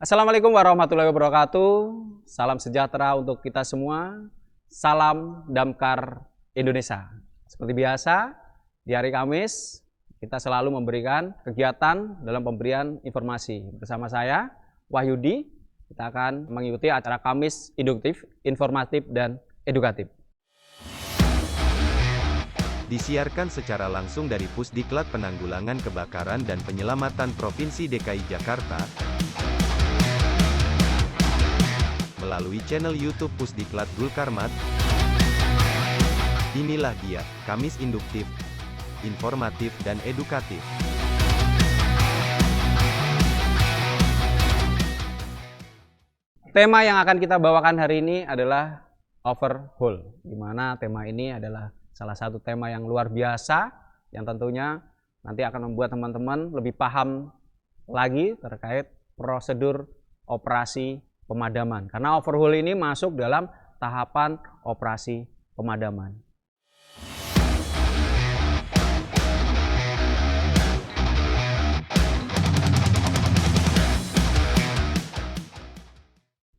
Assalamualaikum warahmatullahi wabarakatuh. Salam sejahtera untuk kita semua. Salam Damkar Indonesia. Seperti biasa, di hari Kamis kita selalu memberikan kegiatan dalam pemberian informasi. Bersama saya, Wahyudi, kita akan mengikuti acara Kamis induktif, informatif, dan edukatif. Disiarkan secara langsung dari Pusdiklat Penanggulangan Kebakaran dan Penyelamatan Provinsi DKI Jakarta melalui channel YouTube Pusdiklat Gulkarmat. Inilah dia, Kamis Induktif, Informatif dan Edukatif. Tema yang akan kita bawakan hari ini adalah overhaul, di mana tema ini adalah salah satu tema yang luar biasa, yang tentunya nanti akan membuat teman-teman lebih paham lagi terkait prosedur operasi pemadaman. Karena overhaul ini masuk dalam tahapan operasi pemadaman.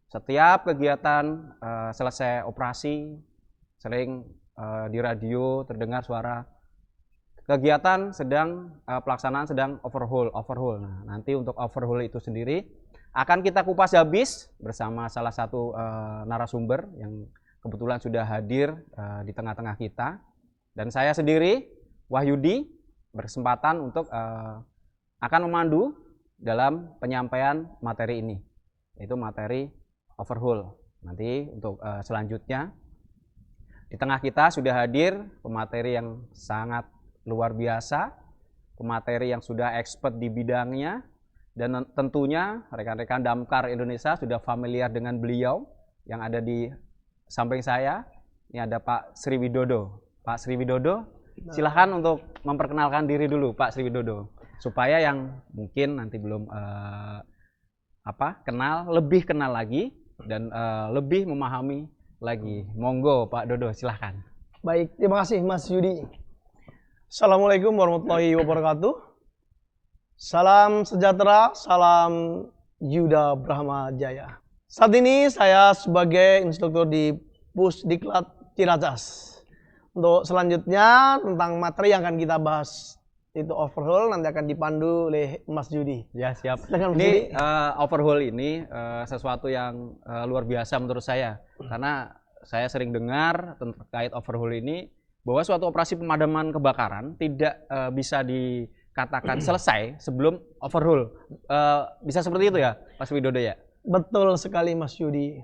Setiap kegiatan selesai operasi, sering di radio terdengar suara kegiatan sedang pelaksanaan sedang overhaul. Nah, nanti untuk overhaul itu sendiri akan kita kupas habis bersama salah satu narasumber yang kebetulan sudah hadir di tengah-tengah kita. Dan saya sendiri, Wahyudi, berkesempatan untuk akan memandu dalam penyampaian materi ini, yaitu materi overhaul. Nanti untuk selanjutnya, di tengah kita sudah hadir pemateri yang sangat luar biasa, pemateri yang sudah expert di bidangnya, dan tentunya rekan-rekan Damkar Indonesia sudah familiar dengan beliau yang ada di samping saya. Ini ada Pak Sri Widodo. Pak Sri Widodo, silahkan untuk memperkenalkan diri dulu Pak Sri Widodo, supaya yang mungkin nanti belum lebih kenal lagi dan lebih memahami lagi. Monggo Pak Dodo, silahkan. Baik, terima kasih Mas Yudi. Assalamualaikum warahmatullahi wabarakatuh. Salam sejahtera, salam Yuda Brahma Jaya. Saat ini saya sebagai instruktur di Pusdiklat Ciracas. Untuk selanjutnya tentang materi yang akan kita bahas itu overhaul, nanti akan dipandu oleh Mas Yudi. Ya, siap. Silakan, Ini overhaul ini sesuatu yang luar biasa menurut saya, karena saya sering dengar terkait overhaul ini bahwa suatu operasi pemadaman kebakaran tidak bisa dikatakan selesai sebelum overhaul. Bisa seperti itu ya, Mas Widodo ya? Betul sekali Mas Yudi.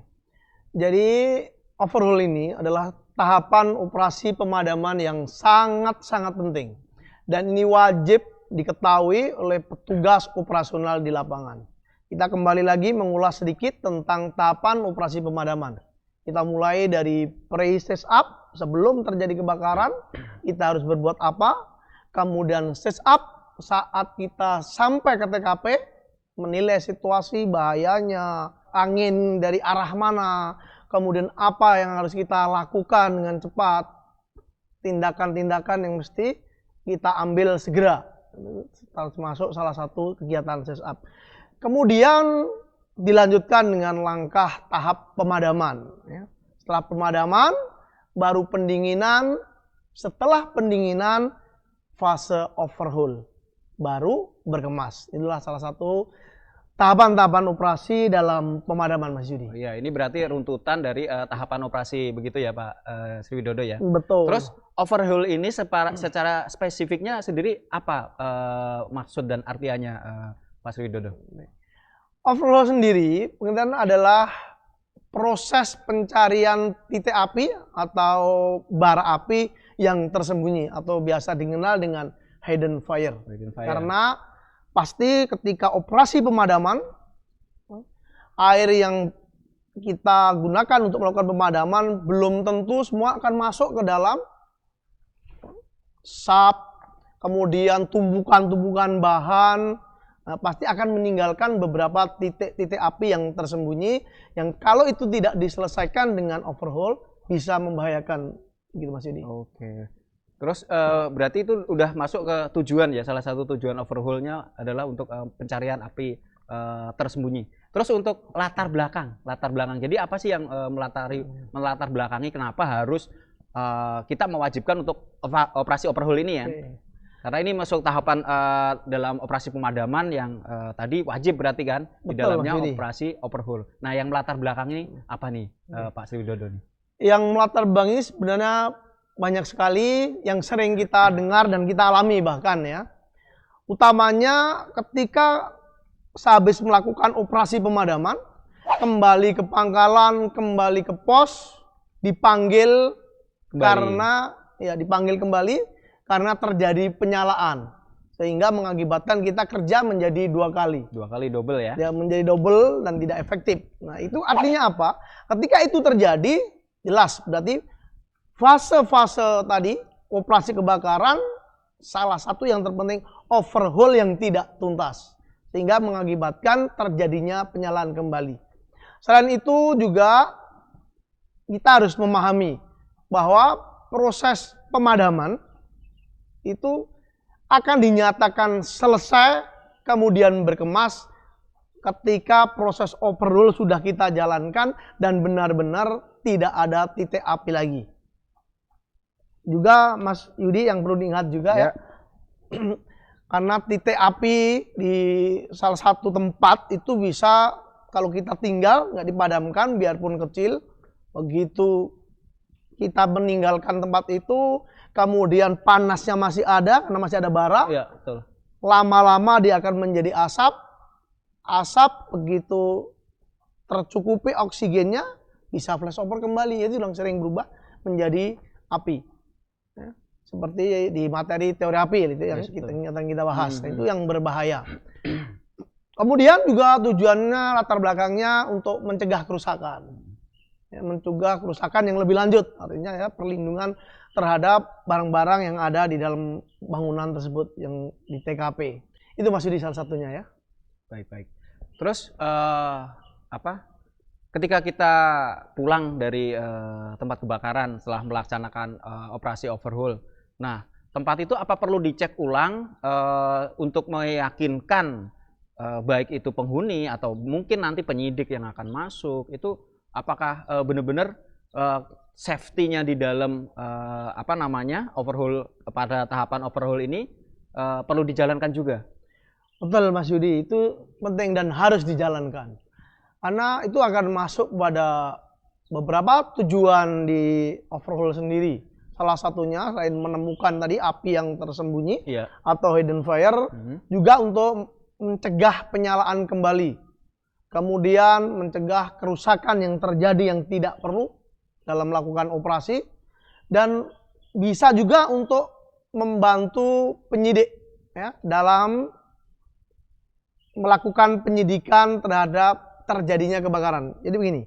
Jadi overhaul ini adalah tahapan operasi pemadaman yang sangat-sangat penting. Dan ini wajib diketahui oleh petugas operasional di lapangan. Kita kembali lagi mengulas sedikit tentang tahapan operasi pemadaman. Kita mulai dari pre-stage up, sebelum terjadi kebakaran, kita harus berbuat apa. Kemudian stage up, saat kita sampai ke TKP, menilai situasi bahayanya, angin dari arah mana, kemudian apa yang harus kita lakukan dengan cepat, tindakan-tindakan yang mesti kita ambil segera, termasuk salah satu kegiatan stage up. Kemudian dilanjutkan dengan langkah tahap pemadaman. Setelah pemadaman, baru pendinginan. Setelah pendinginan, fase overhaul, baru berkemas. Inilah salah satu tahapan-tahapan operasi dalam pemadaman, Mas Yudi. Iya, ini berarti runtutan dari tahapan operasi begitu ya Pak Sri Widodo ya? Betul. Terus overhaul ini secara spesifiknya sendiri apa maksud dan artianya Pak Sri Widodo? Overhaul sendiri pengertian adalah proses pencarian titik api atau bara api yang tersembunyi atau biasa dikenal dengan hidden fire. Karena pasti ketika operasi pemadaman, air yang kita gunakan untuk melakukan pemadaman belum tentu semua akan masuk ke dalam sap, kemudian tumbukan-tumbukan bahan. Pasti akan meninggalkan beberapa titik-titik api yang tersembunyi, yang kalau itu tidak diselesaikan dengan overhaul bisa membahayakan, gitu Mas Yudi. Oke. Terus berarti itu udah masuk ke tujuan ya, salah satu tujuan overhaulnya adalah untuk pencarian api tersembunyi. Terus untuk latar belakang. Jadi apa sih yang melatar belakangi kenapa harus kita mewajibkan untuk operasi overhaul ini ya? Karena ini masuk tahapan dalam operasi pemadaman yang tadi wajib berarti kan. Betul, di dalamnya operasi overhaul. Nah, yang melatar belakang ini apa nih Pak Sri Widodo nih? Yang melatar belakang ini sebenarnya banyak sekali yang sering kita dengar dan kita alami bahkan ya. Utamanya ketika sehabis melakukan operasi pemadaman, kembali ke pangkalan, kembali ke pos, dipanggil kembali karena terjadi penyalaan, sehingga mengakibatkan kita kerja menjadi dua kali double ya, menjadi double dan tidak efektif. Nah, itu artinya apa? Ketika itu terjadi, jelas berarti fase-fase tadi operasi kebakaran salah satu yang terpenting overhaul yang tidak tuntas, sehingga mengakibatkan terjadinya penyalaan kembali. Selain itu juga kita harus memahami bahwa proses pemadaman itu akan dinyatakan selesai kemudian berkemas ketika proses overhaul sudah kita jalankan dan benar-benar tidak ada titik api lagi. Juga Mas Yudi yang perlu diingat juga ya. Karena titik api di salah satu tempat itu bisa kalau kita tinggal nggak dipadamkan biarpun kecil, begitu kita meninggalkan tempat itu kemudian panasnya masih ada karena masih ada bara, betul. Lama-lama dia akan menjadi asap begitu tercukupi oksigennya bisa flashover kembali, itu yang sering berubah menjadi api ya. Seperti di materi teori api itu yang kita bahas. Nah, itu yang berbahaya. Kemudian juga tujuannya latar belakangnya untuk mencegah kerusakan. Ya, mencegah kerusakan yang lebih lanjut, artinya ya perlindungan terhadap barang-barang yang ada di dalam bangunan tersebut yang di TKP. Itu masih di salah satunya ya. Baik. Terus ketika kita pulang dari tempat kebakaran setelah melaksanakan operasi overhaul, nah tempat itu apa perlu dicek ulang untuk meyakinkan baik itu penghuni atau mungkin nanti penyidik yang akan masuk itu apakah benar-benar safety-nya di dalam overhaul pada tahapan overhaul ini perlu dijalankan juga? Betul Mas Yudi, itu penting dan harus dijalankan. Karena itu akan masuk pada beberapa tujuan di overhaul sendiri. Salah satunya selain menemukan tadi api yang tersembunyi atau hidden fire, juga untuk mencegah penyalaan kembali. Kemudian mencegah kerusakan yang terjadi yang tidak perlu dalam melakukan operasi, dan bisa juga untuk membantu penyidik ya, dalam melakukan penyidikan terhadap terjadinya kebakaran. Jadi begini,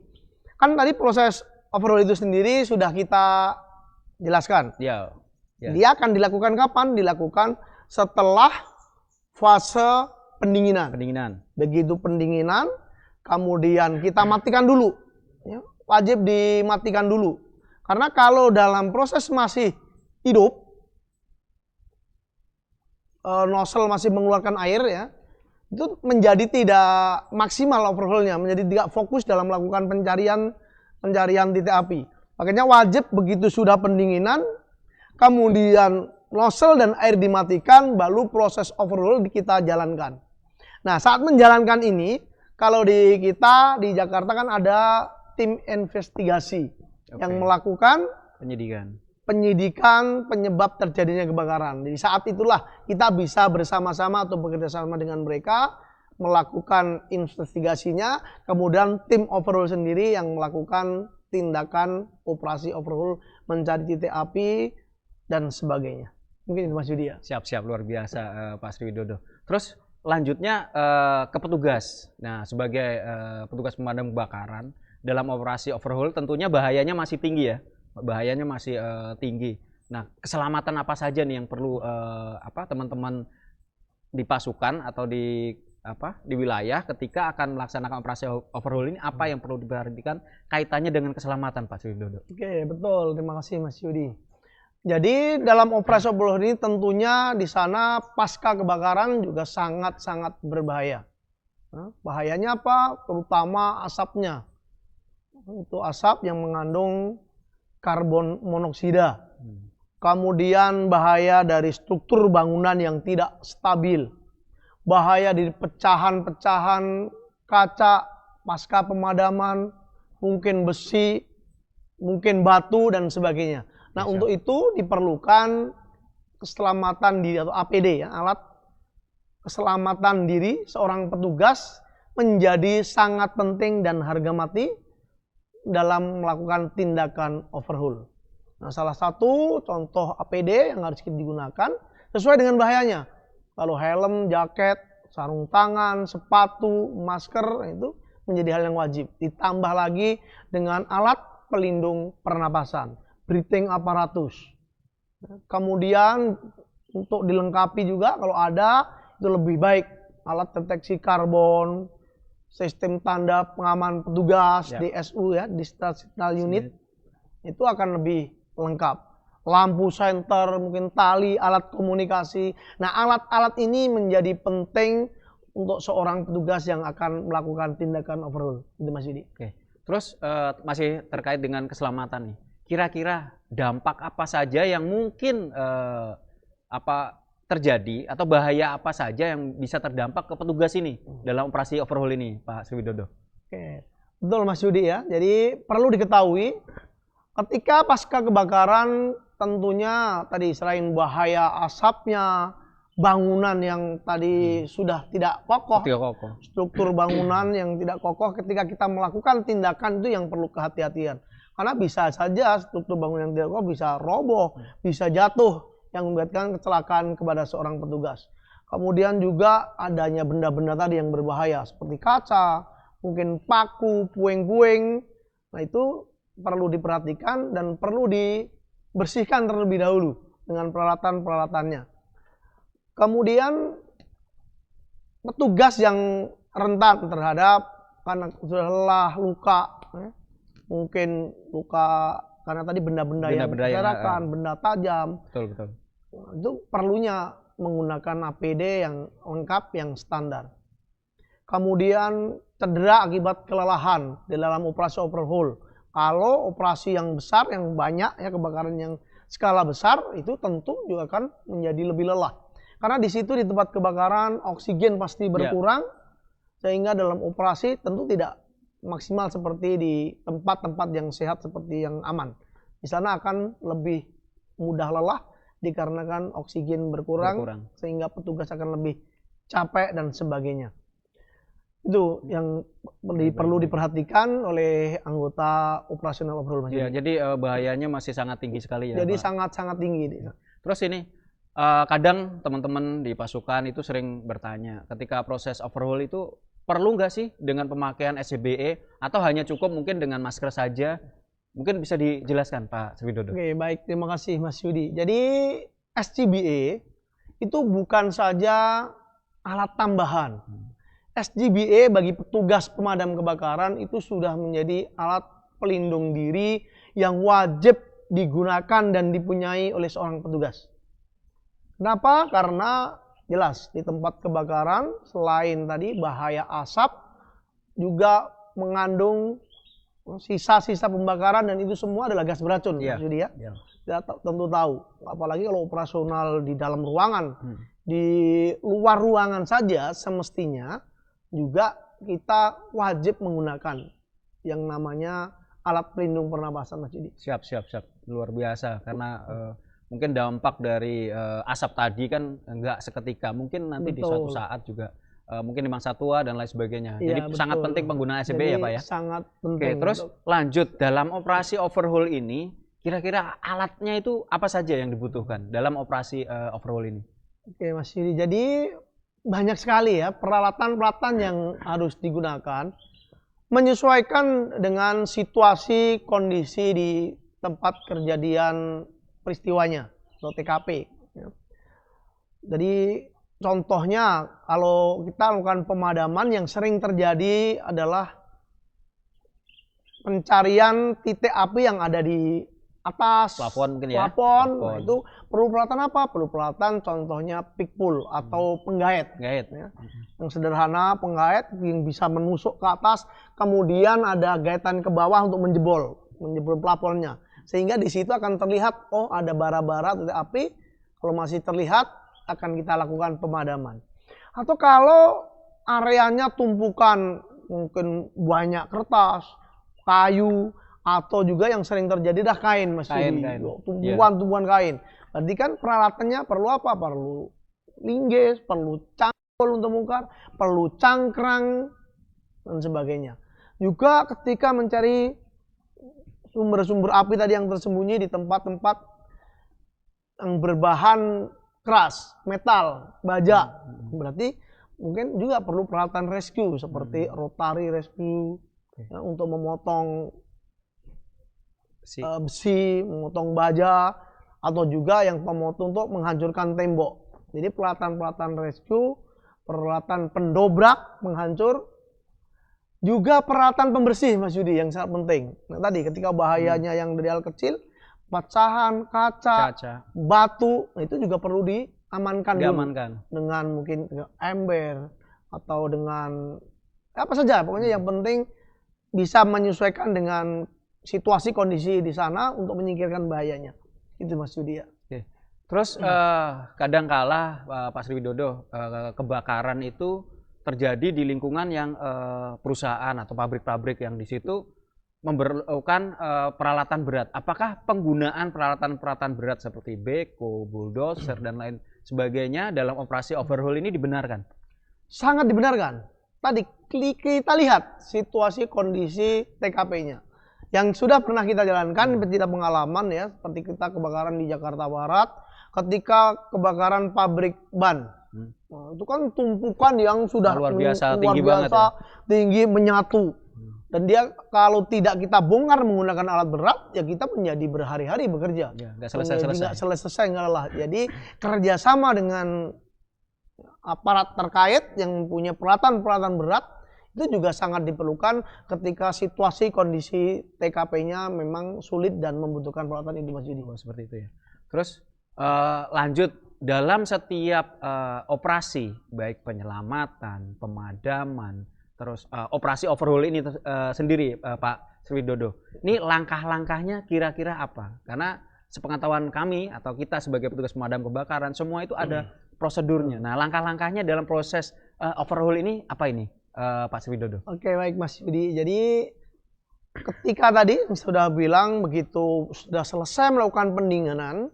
kan tadi proses overhaul itu sendiri sudah kita jelaskan. Dia akan dilakukan kapan? Dilakukan setelah fase pendinginan. Begitu pendinginan, kemudian kita matikan dulu. Ya, wajib dimatikan dulu. Karena kalau dalam proses masih hidup, nozzle masih mengeluarkan air ya, itu menjadi tidak maksimal overhaulnya, menjadi tidak fokus dalam melakukan pencarian titik api. Makanya wajib begitu sudah pendinginan, kemudian nozzle dan air dimatikan, baru proses overhaul kita jalankan. Nah, saat menjalankan ini, kalau di kita di Jakarta kan ada tim investigasi yang melakukan penyidikan penyebab terjadinya kebakaran. Jadi saat itulah kita bisa bersama-sama atau bekerjasama dengan mereka melakukan investigasinya, kemudian tim overhaul sendiri yang melakukan tindakan operasi overhaul, mencari titik api dan sebagainya. Mungkin itu Mas Yudi ya. Siap, luar biasa Pak Sri Widodo. Terus lanjutnya ke petugas. Nah, sebagai petugas pemadam kebakaran dalam operasi overhaul tentunya bahayanya masih tinggi ya. Bahayanya masih tinggi. Nah, keselamatan apa saja nih yang perlu teman-teman di pasukan atau di wilayah ketika akan melaksanakan operasi overhaul ini, apa yang perlu diperhatikan kaitannya dengan keselamatan Pak Sri Widodo? Oke, betul. Terima kasih Mas Yudi. Jadi dalam operasi overhaul ini tentunya di sana pasca kebakaran juga sangat-sangat berbahaya. Nah, bahayanya apa? Terutama asapnya. Itu asap yang mengandung karbon monoksida. Kemudian bahaya dari struktur bangunan yang tidak stabil. Bahaya dari pecahan-pecahan kaca pasca pemadaman, mungkin besi, mungkin batu dan sebagainya. Nah, untuk itu diperlukan keselamatan diri atau APD ya, alat keselamatan diri seorang petugas menjadi sangat penting dan harga mati dalam melakukan tindakan overhaul. Nah, salah satu contoh APD yang harus kita digunakan sesuai dengan bahayanya. Kalau helm, jaket, sarung tangan, sepatu, masker itu menjadi hal yang wajib. Ditambah lagi dengan alat pelindung pernapasan, breathing apparatus. Kemudian untuk dilengkapi juga kalau ada itu lebih baik alat deteksi karbon, sistem tanda pengaman petugas, DSU ya, Distress Signal Unit, itu akan lebih lengkap. Lampu senter, mungkin tali, alat komunikasi. Nah, alat-alat ini menjadi penting untuk seorang petugas yang akan melakukan tindakan overhaul. Itu Mas Yudi. Oke. Terus masih terkait dengan keselamatan nih. Kira-kira dampak apa saja yang mungkin terjadi atau bahaya apa saja yang bisa terdampak ke petugas ini dalam operasi overhaul ini, Pak Sri Widodo? Oke. Betul Mas Yudi ya. Jadi perlu diketahui ketika pasca kebakaran tentunya tadi selain bahaya asapnya, bangunan yang tadi sudah tidak kokoh, struktur bangunan yang tidak kokoh, ketika kita melakukan tindakan itu yang perlu kehati-hatian. Karena bisa saja struktur bangunan yang tidak kokoh bisa roboh, bisa jatuh yang mengakibatkan kecelakaan kepada seorang petugas. Kemudian juga adanya benda-benda tadi yang berbahaya seperti kaca, mungkin paku, puing-puing. Nah, itu perlu diperhatikan dan perlu dibersihkan terlebih dahulu dengan peralatan-peralatannya. Kemudian petugas yang rentan terhadap karena sudah lelah, luka, mungkin luka karena tadi benda-benda yang berserakan, benda tajam. Betul. Itu perlunya menggunakan APD yang lengkap, yang standar. Kemudian cedera akibat kelelahan di dalam operasi overhaul. Kalau operasi yang besar, yang banyak ya, kebakaran yang skala besar, itu tentu juga akan menjadi lebih lelah. Karena di situ di tempat kebakaran oksigen pasti berkurang, sehingga dalam operasi tentu tidak maksimal seperti di tempat-tempat yang sehat seperti yang aman. Di sana akan lebih mudah lelah dikarenakan oksigen berkurang. Sehingga petugas akan lebih capek dan sebagainya. Itu yang perlu diperhatikan oleh anggota operasional overhaul. Ya, jadi bahayanya masih sangat tinggi sekali ya. Jadi sangat-sangat tinggi. Terus ini kadang teman-teman di pasukan itu sering bertanya, ketika proses overhaul itu perlu nggak sih dengan pemakaian SCBA atau hanya cukup mungkin dengan masker saja? Mungkin bisa dijelaskan Pak Sri Widodo. Oke, baik, terima kasih Mas Yudi. Jadi SCBA itu bukan saja alat tambahan. SCBA bagi petugas pemadam kebakaran itu sudah menjadi alat pelindung diri yang wajib digunakan dan dipunyai oleh seorang petugas. Kenapa? Karena jelas di tempat kebakaran selain tadi bahaya asap juga mengandung sisa-sisa pembakaran dan itu semua adalah gas beracun. Jadi ya, kita tentu tahu. Apalagi kalau operasional di dalam ruangan, di luar ruangan saja semestinya juga kita wajib menggunakan yang namanya alat pelindung pernapasan, Mas Yudi. Siap. Luar biasa karena mungkin dampak dari asap tadi kan enggak seketika, mungkin nanti di suatu saat juga mungkin di masa tua dan lain sebagainya. Jadi sangat penting penggunaan SCBA ya Pak ya. Sangat penting. Oke, terus lanjut dalam operasi overhaul ini, kira-kira alatnya itu apa saja yang dibutuhkan dalam operasi overhaul ini? Oke Mas Yudi, jadi banyak sekali ya peralatan-peralatan yang harus digunakan menyesuaikan dengan situasi kondisi di tempat kejadian peristiwanya atau TKP. Jadi contohnya kalau kita lakukan pemadaman yang sering terjadi adalah pencarian titik api yang ada di atas, Plafon mungkin ya? plafon. Nah, Plafon. itu perlu peralatan apa? Perlu peralatan contohnya pickpull atau penggait. Penggait. Ya. Yang sederhana penggait yang bisa menusuk ke atas, kemudian ada gaitan ke bawah untuk menjebol plafonnya. Sehingga di situ akan terlihat, oh ada bara-bara titik api. Kalau masih terlihat, akan kita lakukan pemadaman. Atau kalau areanya tumpukan mungkin banyak kertas, kayu, atau juga yang sering terjadi dah kain, Mas Yudi. Tumpukan kain. Berarti kan peralatannya perlu apa? Perlu linggis, perlu cangkul untuk bongkar, perlu cangkrang, dan sebagainya. Juga ketika mencari sumber-sumber api tadi yang tersembunyi di tempat-tempat yang berbahan keras, metal, baja, berarti mungkin juga perlu peralatan rescue seperti rotary rescue ya, untuk memotong besi, memotong baja, atau juga yang pemotong untuk menghancurkan tembok. Jadi peralatan-peralatan rescue, peralatan pendobrak, penghancur, juga peralatan pembersih, Mas Yudi, yang sangat penting. Nah tadi ketika bahayanya yang dari hal kecil, pecahan kaca, batu, nah, itu juga perlu diamankan dulu dengan mungkin ember atau dengan apa saja, pokoknya yang penting bisa menyesuaikan dengan situasi kondisi di sana untuk menyingkirkan bahayanya. Itu Mas Yudi ya. Oke. Terus kadangkala Pak Sri Widodo, kebakaran itu terjadi di lingkungan yang perusahaan atau pabrik-pabrik yang di situ memerlukan peralatan berat. Apakah penggunaan peralatan-peralatan berat seperti beko, bulldozer dan lain sebagainya dalam operasi overhaul ini dibenarkan? Sangat dibenarkan. Tadi kita lihat situasi kondisi TKP-nya. Yang sudah pernah kita jalankan, tidak pengalaman ya, seperti kita kebakaran di Jakarta Barat, ketika kebakaran pabrik ban. Nah, itu kan tumpukan yang sudah luar biasa, tinggi banget ya. Tinggi menyatu. Dan dia kalau tidak kita bongkar menggunakan alat berat, ya kita menjadi berhari-hari bekerja. Ya, nggak selesai-selesai. Nggak selesai nggak lelah. Jadi kerjasama dengan aparat terkait yang punya peralatan-peralatan berat, itu juga sangat diperlukan ketika situasi kondisi TKP-nya memang sulit dan membutuhkan peralatan itu, Mas Yudi. Seperti itu ya. Terus lanjut, dalam setiap operasi, baik penyelamatan, pemadaman, terus operasi overhaul ini sendiri, Pak Sri Widodo, ini langkah-langkahnya kira-kira apa? Karena sepengetahuan kami atau kita sebagai petugas pemadam kebakaran, semua itu ada prosedurnya. Nah, langkah-langkahnya dalam proses overhaul ini apa ini, Pak Sri Widodo? Oke, baik Mas Yudi. Jadi ketika tadi sudah bilang begitu sudah selesai melakukan pendinginan,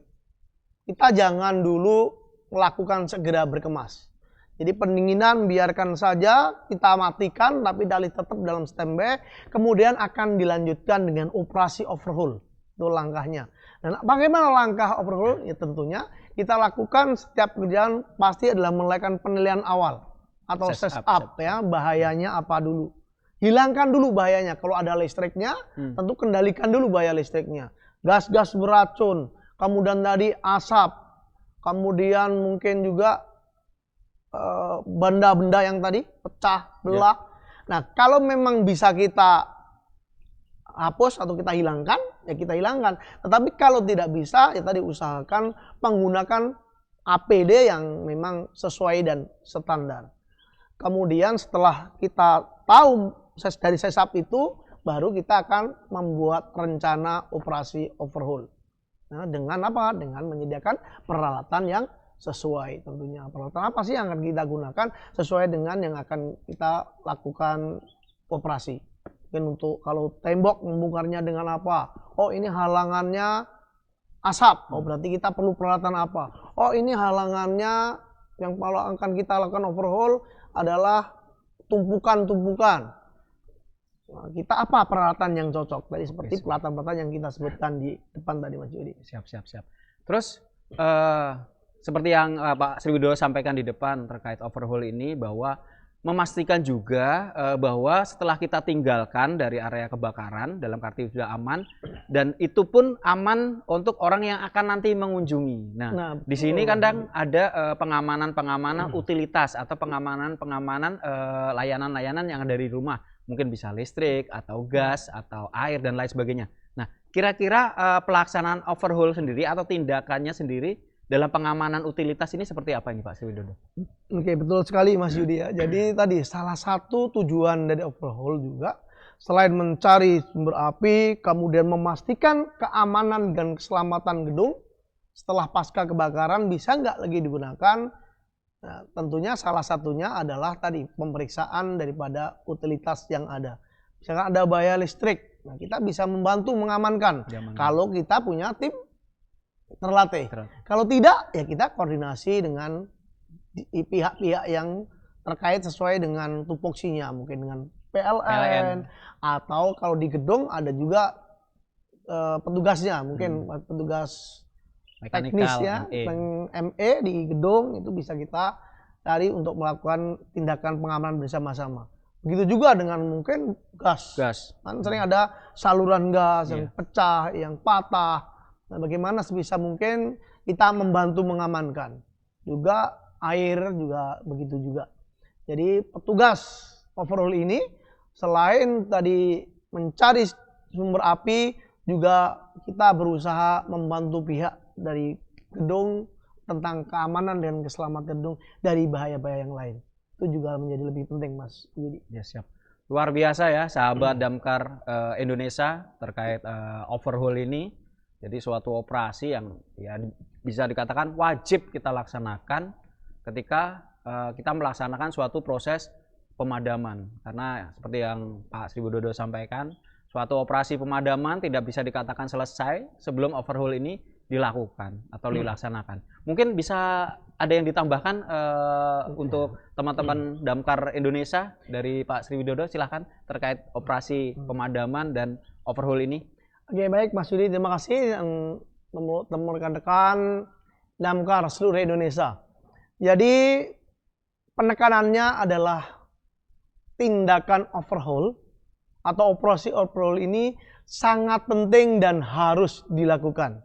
kita jangan dulu melakukan segera berkemas. Jadi pendinginan biarkan saja, kita matikan tapi dalih tetap dalam standby, kemudian akan dilanjutkan dengan operasi overhaul. Itu langkahnya. Dan bagaimana langkah overhaul? Ya tentunya kita lakukan setiap kerjaan pasti adalah melakukan penilaian awal atau set up ya, bahayanya apa dulu. Hilangkan dulu bahayanya. Kalau ada listriknya, tentu kendalikan dulu bahaya listriknya. Gas-gas beracun, kemudian tadi asap, kemudian mungkin juga benda-benda yang tadi pecah, belah. Nah, kalau memang bisa kita hapus atau kita hilangkan, ya kita hilangkan. Tetapi kalau tidak bisa, ya tadi usahakan menggunakan APD yang memang sesuai dan standar. Kemudian setelah kita tahu dari setup itu, baru kita akan membuat rencana operasi overhaul. Nah, dengan apa? Dengan menyediakan peralatan yang sesuai tentunya. Peralatan apa sih yang akan kita gunakan sesuai dengan yang akan kita lakukan operasi. Mungkin untuk kalau tembok membongkarnya dengan apa? Oh ini halangannya asap. Oh berarti kita perlu peralatan apa? Oh ini halangannya yang kalau akan kita lakukan overhaul adalah tumpukan-tumpukan. Nah, kita apa peralatan yang cocok? Tadi seperti peralatan-peralatan yang kita sebutkan di depan tadi, Mas Yudi. Siap. Terus seperti yang Pak Sri Widodo sampaikan di depan terkait overhaul ini, bahwa memastikan juga bahwa setelah kita tinggalkan dari area kebakaran dalam arti sudah aman, dan itu pun aman untuk orang yang akan nanti mengunjungi. Nah di sini kadang ada pengamanan utilitas atau pengamanan layanan-layanan yang ada dari rumah, mungkin bisa listrik atau gas atau air dan lain sebagainya. Nah Kira-kira pelaksanaan overhaul sendiri atau tindakannya sendiri dalam pengamanan utilitas ini seperti apa ini Pak Sriwidodo? Oke, betul sekali Mas Yudi ya. Jadi tadi salah satu tujuan dari overhaul juga selain mencari sumber api, kemudian memastikan keamanan dan keselamatan gedung setelah pasca kebakaran bisa nggak lagi digunakan. Nah, tentunya salah satunya adalah tadi pemeriksaan daripada utilitas yang ada. Misalkan ada bahaya listrik, nah kita bisa membantu mengamankan kalau kita punya tim terlatih. Kalau tidak, ya kita koordinasi dengan pihak-pihak yang terkait sesuai dengan tupoksinya, mungkin dengan PLN. Atau kalau di gedung ada juga petugasnya, mungkin petugas teknis ya, ME di gedung itu bisa kita cari untuk melakukan tindakan pengamanan bersama-sama. Begitu juga dengan mungkin gas. Kan sering ada saluran gas yang pecah, yang patah. Nah, bagaimana sebisa mungkin kita membantu mengamankan. Juga air juga begitu juga. Jadi petugas overhaul ini selain tadi mencari sumber api, juga kita berusaha membantu pihak dari gedung tentang keamanan dan keselamatan gedung dari bahaya-bahaya yang lain. Itu juga menjadi lebih penting, Mas Yudi. Ya, siap. Luar biasa ya sahabat Damkar Indonesia terkait overhaul ini. Jadi suatu operasi yang ya bisa dikatakan wajib kita laksanakan ketika kita melaksanakan suatu proses pemadaman. Karena seperti yang Pak Sriwidodo sampaikan, suatu operasi pemadaman tidak bisa dikatakan selesai sebelum overhaul ini dilakukan atau dilaksanakan. Mungkin bisa ada yang ditambahkan untuk teman-teman Damkar Indonesia dari Pak Sriwidodo, silahkan terkait operasi pemadaman dan overhaul ini. Oke, baik Mas Yudi, terima kasih yang rekan-rekan Damkar seluruh Indonesia. Jadi penekanannya adalah tindakan overhaul atau operasi overhaul ini sangat penting dan harus dilakukan.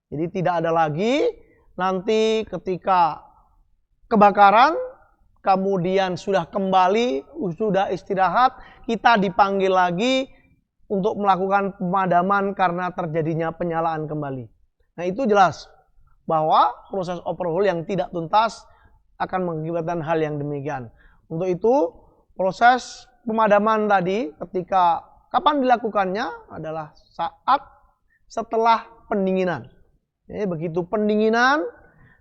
Jadi tidak ada lagi nanti ketika kebakaran, kemudian sudah kembali, sudah istirahat, kita dipanggil lagi untuk melakukan pemadaman karena terjadinya penyalaan kembali. Nah itu jelas bahwa proses overhaul yang tidak tuntas akan mengakibatkan hal yang demikian. Untuk itu proses pemadaman tadi ketika kapan dilakukannya adalah saat setelah pendinginan. Jadi begitu pendinginan,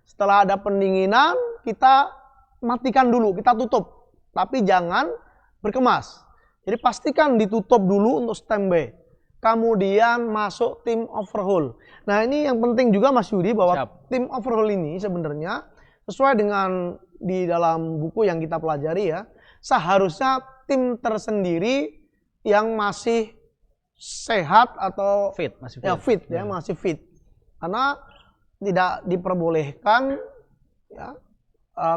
setelah ada pendinginan kita matikan dulu, kita tutup. Tapi jangan berkemas. Jadi pastikan ditutup dulu untuk standby. Kemudian masuk tim overhaul. Nah ini yang penting juga Mas Yudi bahwa tim overhaul ini sebenarnya sesuai dengan di dalam buku yang kita pelajari ya, seharusnya tim tersendiri yang masih sehat atau masih fit. Karena tidak diperbolehkan ya,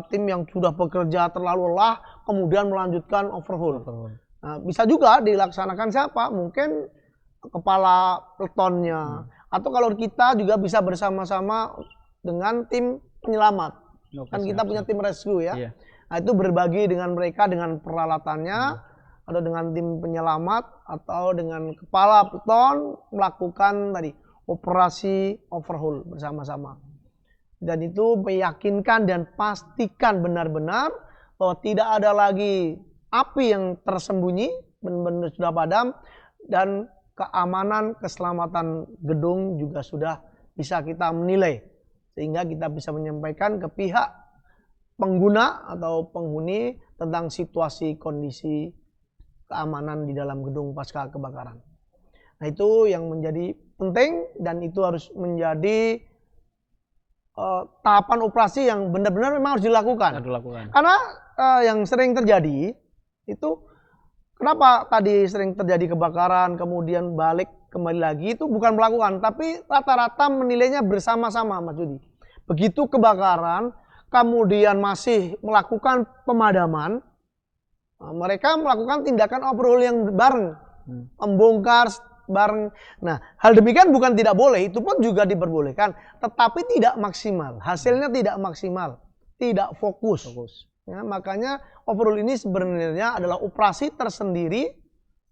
tim yang sudah bekerja terlalu lelah kemudian melanjutkan overhaul. Nah, bisa juga dilaksanakan siapa? Mungkin kepala peletonnya. Atau kalau kita juga bisa bersama-sama dengan tim penyelamat. Kan kita punya tim rescue ya. Nah, itu berbagi dengan mereka dengan peralatannya atau dengan tim penyelamat atau dengan kepala peleton melakukan tadi operasi overhaul bersama-sama. Dan itu meyakinkan dan pastikan benar-benar bahwa tidak ada lagi api yang tersembunyi, benar-benar sudah padam, dan keamanan, keselamatan gedung juga sudah bisa kita menilai. Sehingga kita bisa menyampaikan ke pihak pengguna atau penghuni tentang situasi kondisi keamanan di dalam gedung pasca kebakaran. Nah itu yang menjadi penting dan itu harus menjadi tahapan operasi yang benar-benar memang harus dilakukan. Karena yang sering terjadi itu kenapa tadi sering terjadi kebakaran kemudian balik kembali lagi itu bukan melakukan tapi rata-rata menilainya bersama-sama Mas Yudi. Begitu kebakaran kemudian masih melakukan pemadaman, mereka melakukan tindakan overhaul yang bareng, membongkar bareng. Nah, hal demikian bukan tidak boleh, itu pun juga diperbolehkan, tetapi tidak maksimal. Hasilnya tidak maksimal, tidak fokus. Ya, makanya overhaul ini sebenarnya adalah operasi tersendiri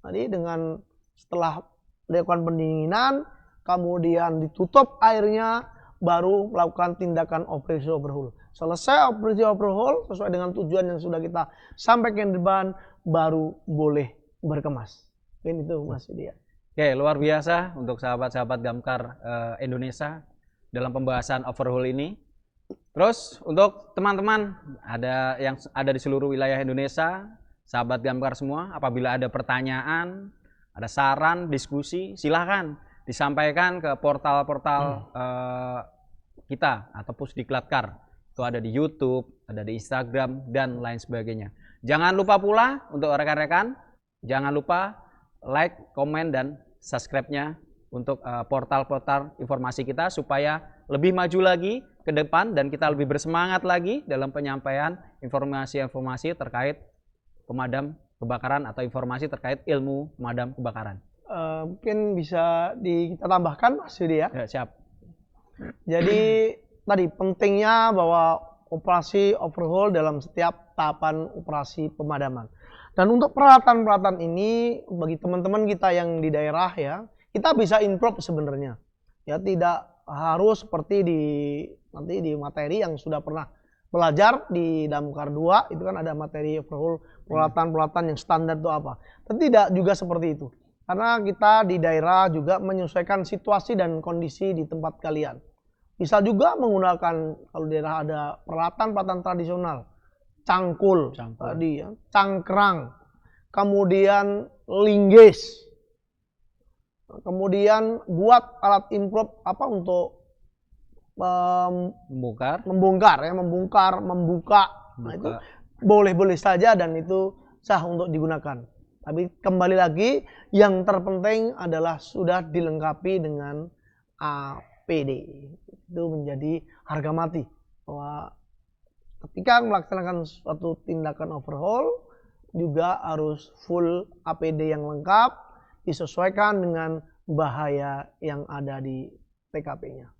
tadi dengan setelah dilakukan pendinginan, kemudian ditutup airnya, baru melakukan tindakan operasi overhaul. Selesai operasi overhaul sesuai dengan tujuan yang sudah kita sampaikan di depan, baru boleh berkemas. Ini itu Mas Yudi. Oke, luar biasa untuk sahabat-sahabat Damkar Indonesia dalam pembahasan overhaul ini. Terus untuk teman-teman yang ada di seluruh wilayah Indonesia, sahabat Damkar semua, apabila ada pertanyaan, ada saran, diskusi, silahkan disampaikan ke portal-portal kita atau Pusdiklat.Kar. Itu ada di YouTube, ada di Instagram, dan lain sebagainya. Jangan lupa pula untuk rekan-rekan, jangan lupa like, komen, dan subscribe-nya untuk portal-portal informasi kita supaya lebih maju lagi ke depan dan kita lebih bersemangat lagi dalam penyampaian informasi-informasi terkait pemadam kebakaran atau informasi terkait ilmu pemadam kebakaran. Mungkin bisa kita tambahkan Mas Yudi ya. Ya, siap. Jadi tadi pentingnya bahwa operasi overhaul dalam setiap tahapan operasi pemadaman. Dan untuk peralatan-peralatan ini bagi teman-teman kita yang di daerah ya, kita bisa improve sebenarnya. Ya tidak harus seperti nanti di materi yang sudah pernah belajar di Damkar 2 itu kan ada materi overhaul peralatan-peralatan yang standar itu apa. Dan tidak juga seperti itu. Karena kita di daerah juga menyesuaikan situasi dan kondisi di tempat kalian. Bisa juga menggunakan kalau di daerah ada peralatan-peralatan tradisional. Cangkul, tadi ya, cangkrang, kemudian linggis, kemudian buat alat improve apa untuk membongkar, membuka. Nah, itu boleh-boleh saja dan itu sah untuk digunakan. Tapi kembali lagi yang terpenting adalah sudah dilengkapi dengan APD. Itu menjadi harga mati bahwa ketika melaksanakan suatu tindakan overhaul juga harus full APD yang lengkap disesuaikan dengan bahaya yang ada di TKP-nya.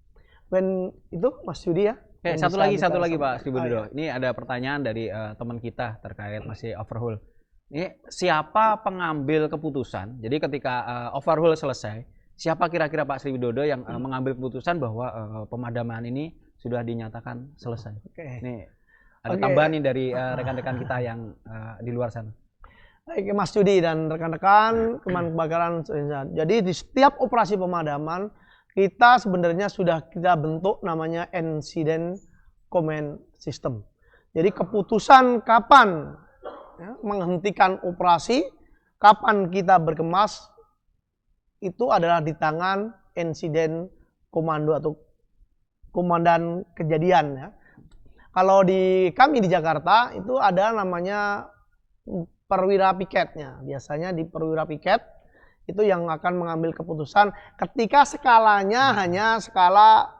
Dan itu Mas Yudi ya. Oke, satu lagi Pak Sri Budodo. Ini ada pertanyaan dari teman kita terkait masih overhaul. Ini siapa pengambil keputusan? Jadi ketika overhaul selesai, siapa kira-kira Pak Sri Widodo yang mengambil keputusan bahwa pemadaman ini sudah dinyatakan selesai? Oke. Ini ada tambahan nih dari rekan-rekan kita yang di luar sana. Baik Mas Yudi dan rekan-rekan Keman Kebakaran. Jadi di setiap operasi pemadaman kita sebenarnya sudah kita bentuk namanya Incident Command System. Jadi keputusan kapan menghentikan operasi, kapan kita berkemas itu adalah di tangan insiden komando atau komandan kejadian ya. Kalau kami di Jakarta itu ada namanya perwira piketnya. Biasanya di perwira piket itu yang akan mengambil keputusan ketika skalanya hanya skala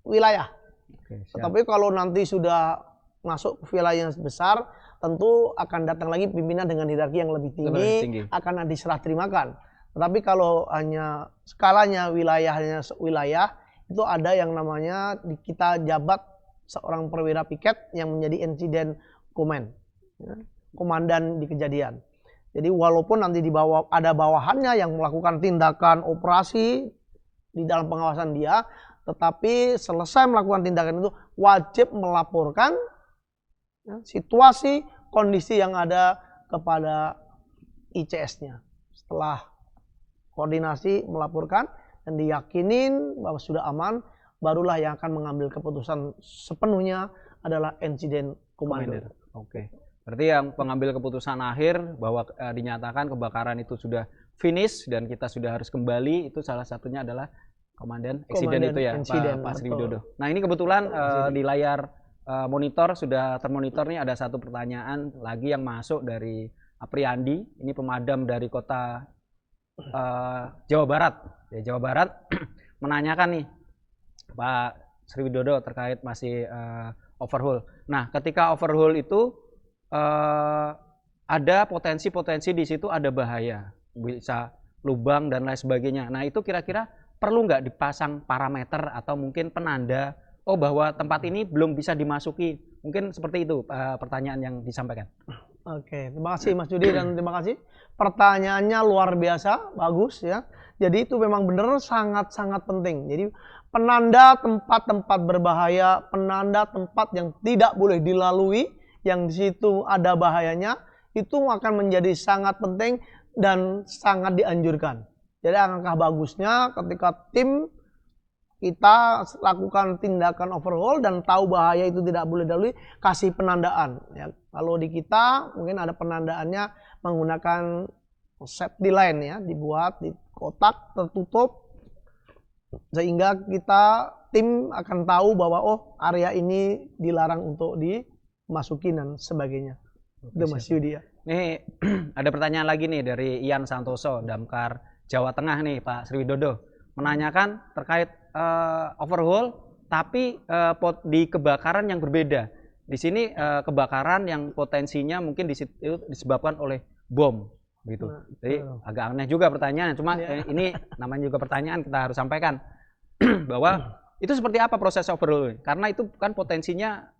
wilayah. Oke, tetapi kalau nanti sudah masuk ke wilayah yang besar, tentu akan datang lagi pimpinan dengan hierarki yang lebih tinggi. Akan diserah terimakan. Tetapi kalau hanya skalanya wilayahnya wilayah, itu ada yang namanya kita jabat seorang perwira piket yang menjadi insiden command, ya, komandan di kejadian. Jadi walaupun nanti di bawah ada bawahannya yang melakukan tindakan operasi di dalam pengawasan dia, tetapi selesai melakukan tindakan itu wajib melaporkan ya, situasi kondisi yang ada kepada ICS-nya. Setelah koordinasi melaporkan dan diyakinin bahwa sudah aman, barulah yang akan mengambil keputusan sepenuhnya adalah insiden commander. Oke. Berarti yang pengambil keputusan akhir bahwa dinyatakan kebakaran itu sudah finish dan kita sudah harus kembali, itu salah satunya adalah komandan eksiden itu ya, Pak Sri Widodo. Nah ini kebetulan di layar monitor sudah termonitor nih, ada satu pertanyaan lagi yang masuk dari Apriandi. Ini pemadam dari kota Jawa Barat. Ya, Jawa Barat menanyakan nih Pak Sri Widodo terkait masih overhaul. Nah ketika overhaul itu ada potensi-potensi di situ, ada bahaya, bisa lubang dan lain sebagainya. Nah itu kira-kira perlu nggak dipasang parameter atau mungkin penanda, oh bahwa tempat ini belum bisa dimasuki, mungkin seperti itu pertanyaan yang disampaikan. Oke, terima kasih Mas Yudi dan terima kasih pertanyaannya luar biasa, bagus ya. Jadi itu memang benar sangat-sangat penting. Jadi penanda tempat-tempat berbahaya, penanda tempat yang tidak boleh dilalui, yang di situ ada bahayanya, itu akan menjadi sangat penting dan sangat dianjurkan. Jadi alangkah bagusnya ketika tim kita lakukan tindakan overhaul dan tahu bahaya itu tidak boleh dilalui, kasih penandaan. Ya, kalau di kita mungkin ada penandaannya menggunakan safety line ya, dibuat di kotak tertutup sehingga tim akan tahu bahwa oh area ini dilarang untuk dimasuki dan sebagainya. Itu Mas Yudi ya. Nih ada pertanyaan lagi nih dari Ian Santoso, Damkar Jawa Tengah nih Pak Sriwidodo, menanyakan terkait overhaul tapi di kebakaran yang berbeda. Di sini kebakaran yang potensinya mungkin disebabkan oleh bom gitu. Jadi agak aneh juga pertanyaan, cuma ini namanya juga pertanyaan, kita harus sampaikan bahwa itu seperti apa proses overhaul? Karena itu kan potensinya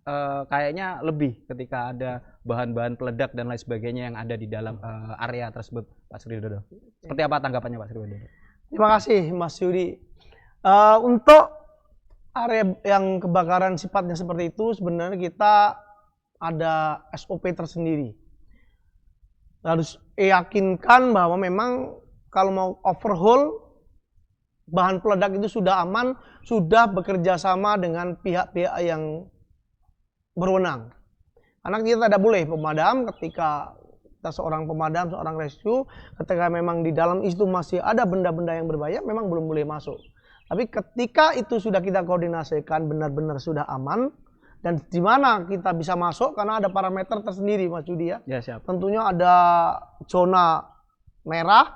kayaknya lebih ketika ada bahan-bahan peledak dan lain sebagainya yang ada di dalam area tersebut, Pak Sriwidodo. Seperti apa tanggapannya Pak Sriwidodo? Terima kasih Mas Yudi. Untuk area yang kebakaran sifatnya seperti itu, sebenarnya kita ada SOP tersendiri. Harus yakinkan bahwa memang kalau mau overhaul bahan peledak itu sudah aman, sudah bekerja sama dengan pihak-pihak yang berwenang. Karena kita tidak boleh pemadam ketika kita seorang pemadam, seorang rescue, ketika memang di dalam itu masih ada benda-benda yang berbahaya, memang belum boleh masuk. Tapi ketika itu sudah kita koordinasikan benar-benar sudah aman, dan di mana kita bisa masuk karena ada parameter tersendiri Mas Yudi ya. Ya, siap. Tentunya ada zona merah,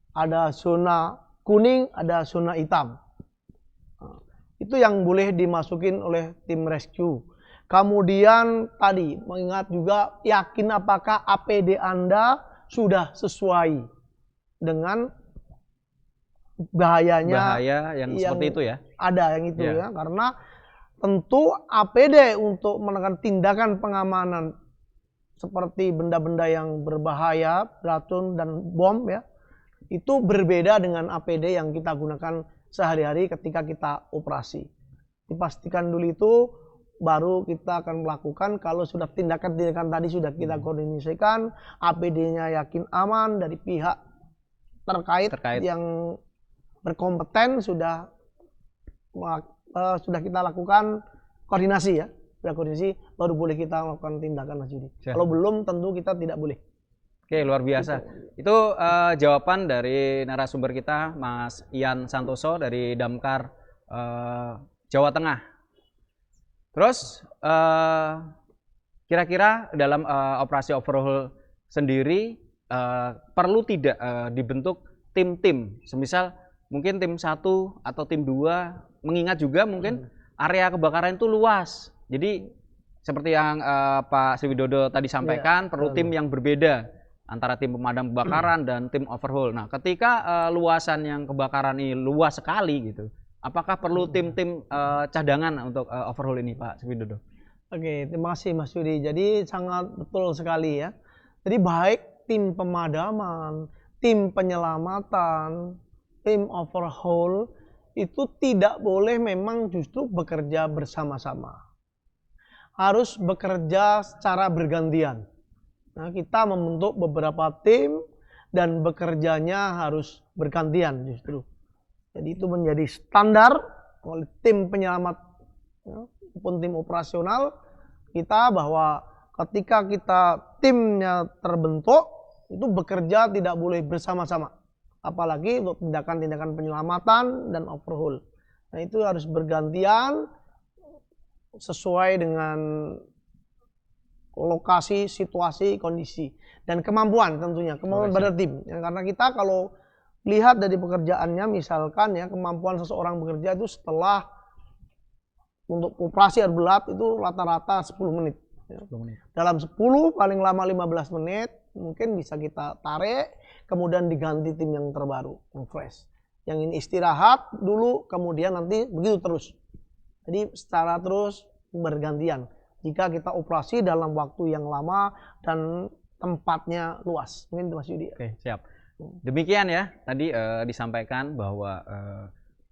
ada zona kuning, ada zona hitam. Itu yang boleh dimasukin oleh tim rescue. Kemudian tadi mengingat juga yakin apakah APD Anda sudah sesuai dengan bahaya yang seperti itu ya. Ada yang itu ya, karena tentu APD untuk menekan tindakan pengamanan seperti benda-benda yang berbahaya, racun dan bom ya, itu berbeda dengan APD yang kita gunakan sehari-hari ketika kita operasi. Dipastikan dulu itu baru kita akan melakukan. Kalau sudah tindakan-tindakan tadi sudah kita koordinasikan, APD-nya yakin aman dari pihak terkait yang berkompeten, sudah kita lakukan koordinasi ya. Sudah koordinasi baru boleh kita melakukan tindakan Mas Yudi. Kalau belum tentu kita tidak boleh. Oke, luar biasa. Itu jawaban dari narasumber kita Mas Ian Santoso dari Damkar Jawa Tengah. Terus kira-kira dalam operasi overhaul sendiri perlu tidak dibentuk tim-tim, semisal mungkin tim 1 atau tim 2, mengingat juga mungkin area kebakaran itu luas. Jadi seperti yang Pak Sriwidodo tadi sampaikan, perlu tim yang berbeda antara tim pemadam kebakaran dan tim overhaul. Nah, ketika luasan yang kebakaran ini luas sekali gitu, apakah perlu tim-tim cadangan untuk overhaul ini, Pak Sriwidodo? Oke, terima kasih Mas Yudi. Jadi sangat betul sekali ya. Jadi baik tim pemadaman, tim penyelamatan, tim overhaul itu tidak boleh memang justru bekerja bersama-sama. Harus bekerja secara bergantian. Nah, kita membentuk beberapa tim dan bekerjanya harus bergantian justru. Jadi itu menjadi standar oleh tim penyelamat maupun tim operasional kita, bahwa ketika kita timnya terbentuk itu bekerja tidak boleh bersama-sama. Apalagi untuk tindakan-tindakan penyelamatan dan overhaul. Nah, itu harus bergantian sesuai dengan lokasi, situasi, kondisi, dan kemampuan tentunya, kemampuan pada tim. Ya, karena kita kalau lihat dari pekerjaannya, misalkan ya kemampuan seseorang bekerja itu setelah untuk operasi air belat itu rata-rata 10 menit. Ya. 10 menit. Dalam 10 paling lama 15 menit mungkin bisa kita tarik, kemudian diganti tim yang terbaru, yang fresh. Yang ini istirahat dulu, kemudian nanti begitu terus. Jadi secara terus bergantian. Jika kita operasi dalam waktu yang lama dan tempatnya luas. Mungkin itu Mas Yudi. Oke, siap. Demikian ya, tadi disampaikan bahwa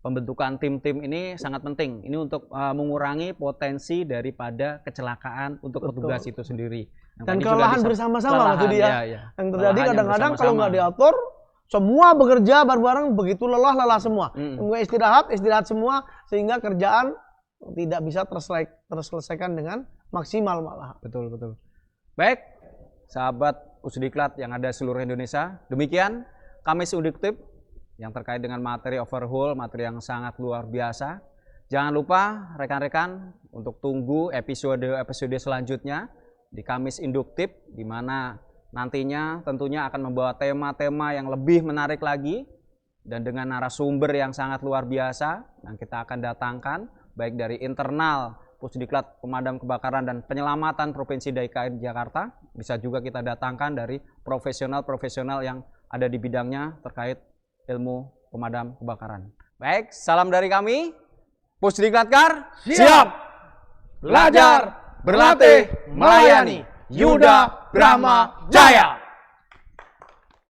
pembentukan tim-tim ini sangat penting. Ini untuk mengurangi potensi daripada kecelakaan untuk petugas itu sendiri. Dan kelelahan bersama-sama Mas Yudi ya. Yang terjadi Kelelahan kadang-kadang yang kalau nggak diatur, semua bekerja bareng-bareng begitu lelah semua. Kemudian istirahat semua sehingga kerjaan tidak bisa terselesaikan dengan maksimal malah. Betul. Baik, sahabat Pusdiklat yang ada seluruh Indonesia, demikian Kamis Induktif yang terkait dengan materi overhaul, materi yang sangat luar biasa. Jangan lupa rekan-rekan untuk tunggu episode selanjutnya di Kamis Induktif, di mana nantinya tentunya akan membawa tema-tema yang lebih menarik lagi dan dengan narasumber yang sangat luar biasa yang kita akan datangkan baik dari internal Pusdiklat Pemadam Kebakaran dan Penyelamatan Provinsi DKI Jakarta, bisa juga kita datangkan dari profesional-profesional yang ada di bidangnya terkait ilmu pemadam kebakaran. Baik, salam dari kami, Pusdiklatkar, siap! Belajar, berlatih, melayani, Yuda Brahma Jaya!